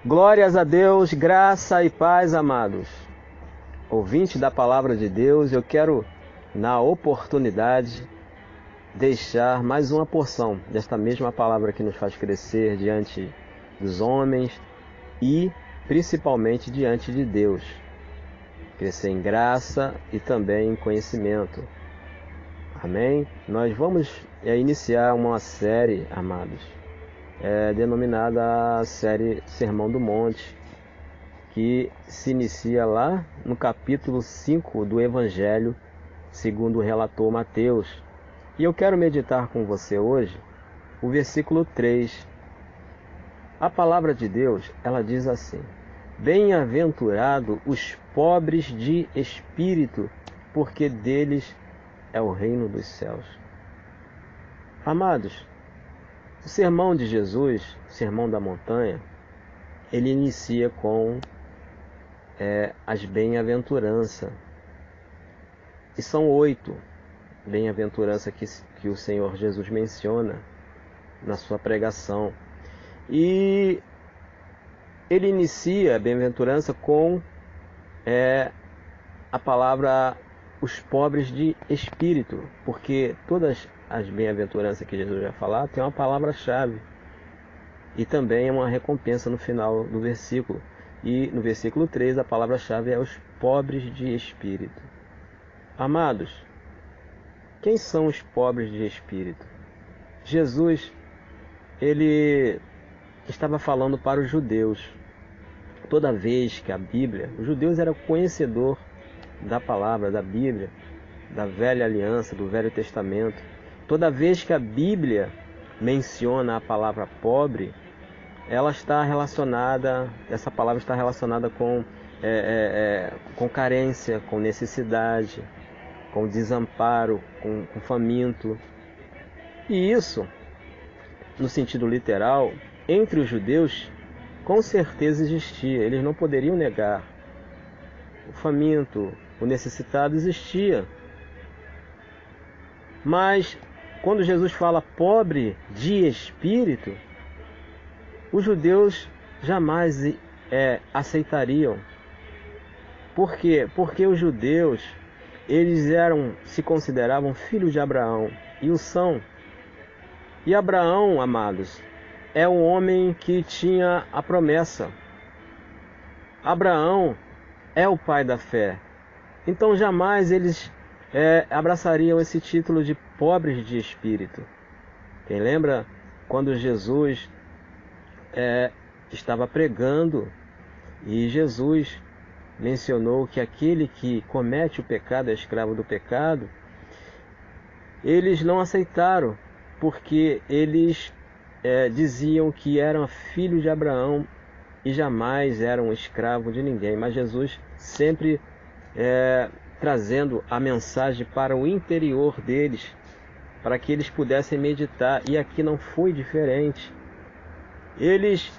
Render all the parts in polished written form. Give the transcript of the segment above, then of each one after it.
Glórias a Deus, graça e paz, amados. Ouvinte da palavra de Deus, eu quero, na oportunidade, deixar mais uma porção desta mesma palavra que nos faz crescer diante dos homens e principalmente diante de Deus. Crescer em graça e também em conhecimento. Amém? Nós vamos iniciar uma série, amados, denominada a série Sermão do Monte, que se inicia lá no capítulo 5 do Evangelho, segundo o relator Mateus. E eu quero meditar com você hoje o versículo 3. A palavra de Deus, ela diz assim: Bem-aventurado os pobres de espírito, porque deles é o reino dos céus. Amados, o sermão de Jesus, o sermão da montanha, ele inicia com as bem-aventuranças. E são 8 bem-aventuranças que o Senhor Jesus menciona na sua pregação. E ele inicia a bem-aventurança com a palavra os pobres de espírito, porque todas as bem-aventuranças que Jesus vai falar tem uma palavra-chave e também é uma recompensa no final do versículo. E no versículo 3 a palavra-chave é os pobres de espírito. Amados, quem são os pobres de espírito? Jesus, ele estava falando para os judeus. Toda vez que a Bíblia, os judeus eram conhecedor da palavra, da Bíblia, da velha aliança, do Velho Testamento. Toda vez que a Bíblia menciona a palavra pobre, ela está relacionada, essa palavra está relacionada com carência, com necessidade, com desamparo, com faminto. E isso, no sentido literal, entre os judeus, com certeza existia. Eles não poderiam negar. O faminto, o necessitado existia. Mas quando Jesus fala pobre de espírito, os judeus jamais aceitariam. Por quê? Porque os judeus, eles se consideravam filhos de Abraão, e o são. E Abraão, amados, é um homem que tinha a promessa. Abraão é o pai da fé. Então jamais eles abraçariam esse título de pobres de espírito. Quem lembra quando Jesus estava pregando e Jesus mencionou que aquele que comete o pecado é escravo do pecado? Eles não aceitaram, porque eles diziam que eram filhos de Abraão e jamais eram escravos de ninguém. Mas Jesus sempre trazendo a mensagem para o interior deles, para que eles pudessem meditar. E aqui não foi diferente. Eles,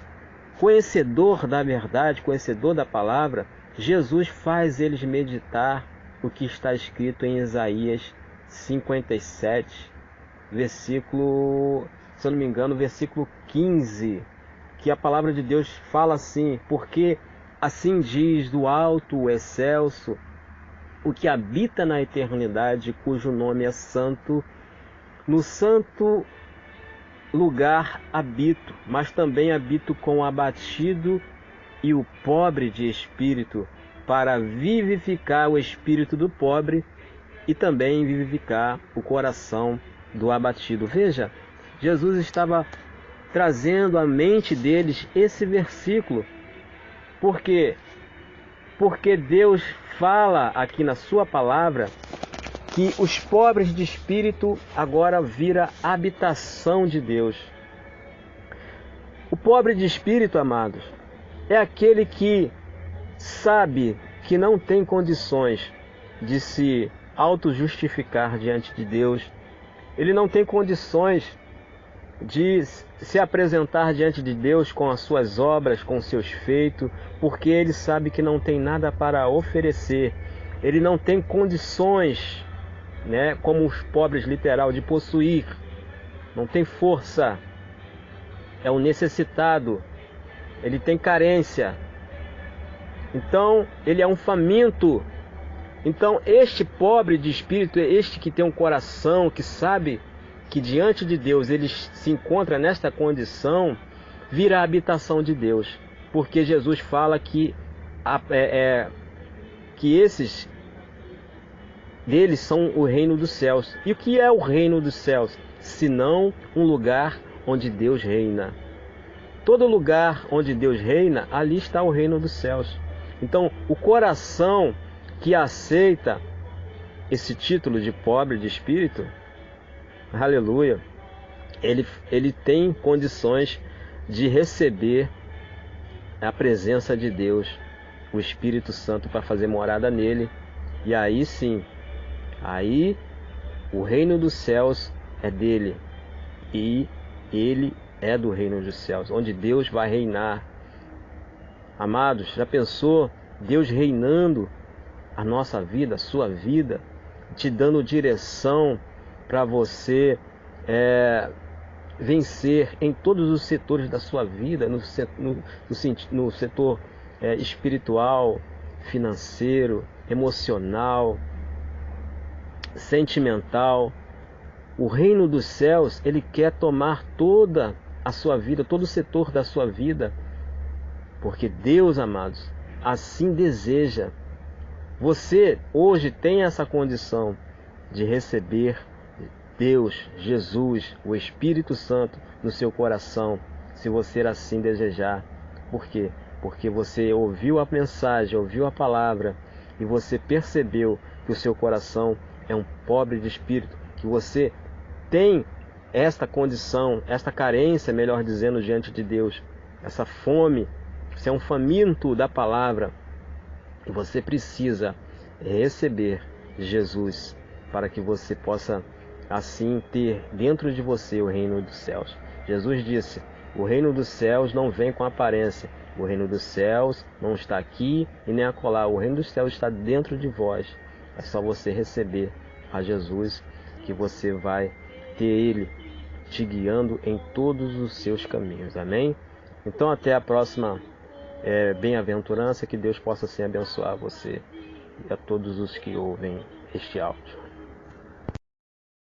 conhecedor da verdade, conhecedor da palavra, Jesus faz eles meditar o que está escrito em Isaías 57, versículo, se eu não me engano, versículo 15, que a palavra de Deus fala assim: porque assim diz do alto, o excelso, o que habita na eternidade, cujo nome é santo, no santo lugar habito, mas também habito com o abatido e o pobre de espírito, para vivificar o espírito do pobre e também vivificar o coração do abatido. Veja, Jesus estava trazendo à mente deles esse versículo. Por quê? Porque Deus fala aqui na sua palavra que os pobres de espírito agora vira habitação de Deus. O pobre de espírito, amados, é aquele que sabe que não tem condições de se auto-justificar diante de Deus. Ele não tem condições de se apresentar diante de Deus com as suas obras, com os seus feitos, porque ele sabe que não tem nada para oferecer. Ele não tem condições, como os pobres literal, de possuir. Não tem força. É um necessitado. ele tem carência. Então, ele é um faminto. Então, este pobre de espírito, este que tem um coração, que sabe que diante de Deus ele se encontra nesta condição, vira a habitação de Deus. Porque Jesus fala que esses deles são o reino dos céus. E o que é o reino dos céus? Senão um lugar onde Deus reina. Todo lugar onde Deus reina, ali está o reino dos céus. Então, o coração que aceita esse título de pobre de espírito, aleluia, ele tem condições de receber a presença de Deus, o Espírito Santo, para fazer morada nele. E aí sim, aí o reino dos céus é dele, e ele é do reino dos céus, onde Deus vai reinar. Amados, já pensou Deus reinando a nossa vida, a sua vida, te dando direção para você vencer em todos os setores da sua vida, no setor espiritual, financeiro, emocional, sentimental. O reino dos céus, ele quer tomar toda a sua vida, todo o setor da sua vida, porque Deus, amados, assim deseja. Você hoje tem essa condição de receber Deus, Jesus, o Espírito Santo no seu coração, se você assim desejar. Por quê? Porque você ouviu a mensagem, ouviu a palavra, e você percebeu que o seu coração é um pobre de espírito, que você tem esta condição, esta carência, melhor dizendo, diante de Deus, essa fome, você é um faminto da palavra, e você precisa receber Jesus para que você possa assim ter dentro de você o reino dos céus. Jesus disse: o reino dos céus não vem com aparência, o reino dos céus não está aqui e nem acolá, o reino dos céus está dentro de vós. É só você receber a Jesus que você vai ter Ele te guiando em todos os seus caminhos. Amém? Então até a próxima bem-aventurança, que Deus possa assim abençoar você e a todos os que ouvem este áudio.